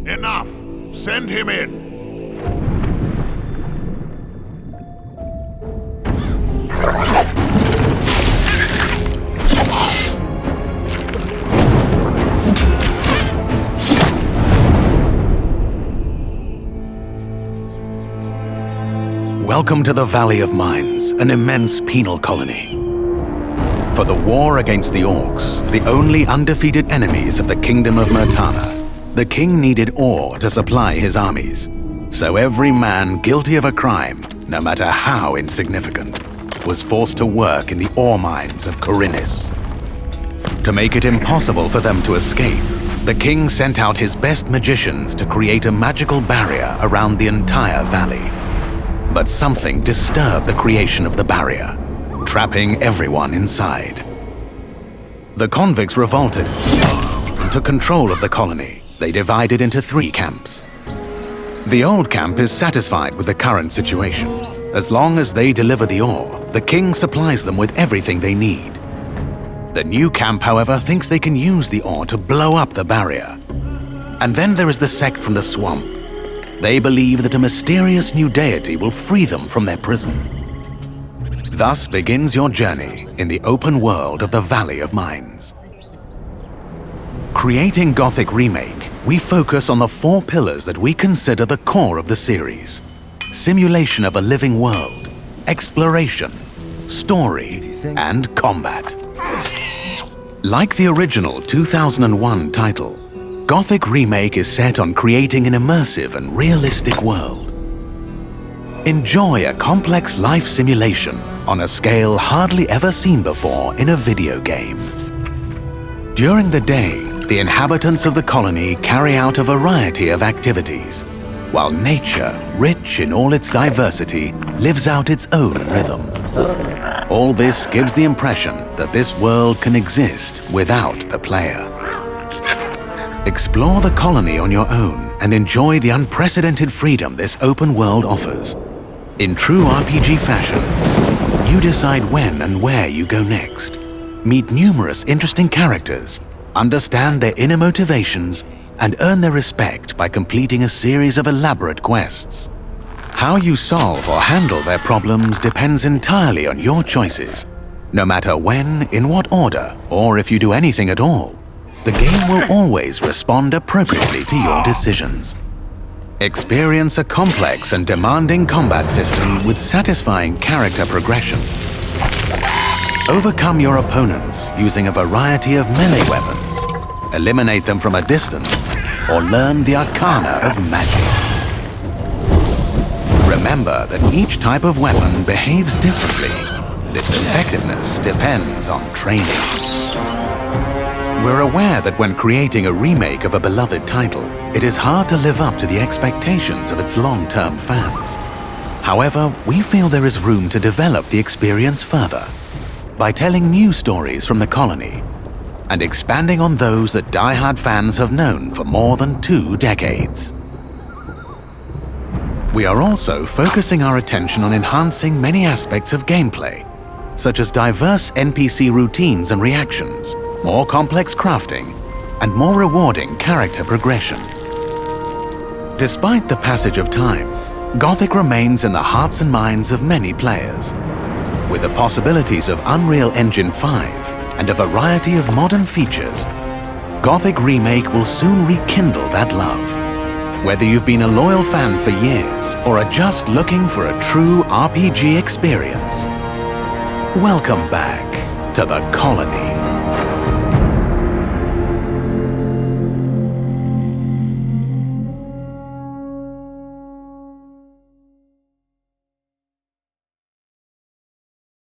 Enough! Send him in! Welcome to the Valley of Mines, an immense penal colony. For the war against the Orcs, the only undefeated enemies of the Kingdom of Murtana, the king needed ore to supply his armies. So every man guilty of a crime, no matter how insignificant, was forced to work in the ore mines of Khorinis. To make it impossible for them to escape, the king sent out his best magicians to create a magical barrier around the entire valley. But something disturbed the creation of the barrier, trapping everyone inside. The convicts revolted and took control of the colony. They divided into 3 camps. The old camp is satisfied with the current situation. As long as they deliver the ore, the king supplies them with everything they need. The new camp, however, thinks they can use the ore to blow up the barrier. And then there is the sect from the swamp. They believe that a mysterious new deity will free them from their prison. Thus begins your journey in the open world of the Valley of Mines. Creating Gothic Remake, we focus on the 4 pillars that we consider the core of the series: simulation of a living world, exploration, story, and combat. Like the original 2001 title, Gothic Remake is set on creating an immersive and realistic world. Enjoy a complex life simulation on a scale hardly ever seen before in a video game. During the day, the inhabitants of the colony carry out a variety of activities, while nature, rich in all its diversity, lives out its own rhythm. All this gives the impression that this world can exist without the player. Explore the colony on your own and enjoy the unprecedented freedom this open world offers. In true RPG fashion, you decide when and where you go next. Meet numerous interesting characters, understand their inner motivations, and earn their respect by completing a series of elaborate quests. How you solve or handle their problems depends entirely on your choices. No matter when, in what order, or if you do anything at all, the game will always respond appropriately to your decisions. Experience a complex and demanding combat system with satisfying character progression. Overcome your opponents using a variety of melee weapons, eliminate them from a distance, or learn the arcana of magic. Remember that each type of weapon behaves differently, and its effectiveness depends on training. We're aware that when creating a remake of a beloved title, it is hard to live up to the expectations of its long-term fans. However, we feel there is room to develop the experience further by telling new stories from the colony and expanding on those that die-hard fans have known for more than 2 decades. We are also focusing our attention on enhancing many aspects of gameplay, such as diverse NPC routines and reactions, more complex crafting, and more rewarding character progression. Despite the passage of time, Gothic remains in the hearts and minds of many players. With the possibilities of Unreal Engine 5 and a variety of modern features, Gothic Remake will soon rekindle that love. Whether you've been a loyal fan for years or are just looking for a true RPG experience, welcome back to the colony.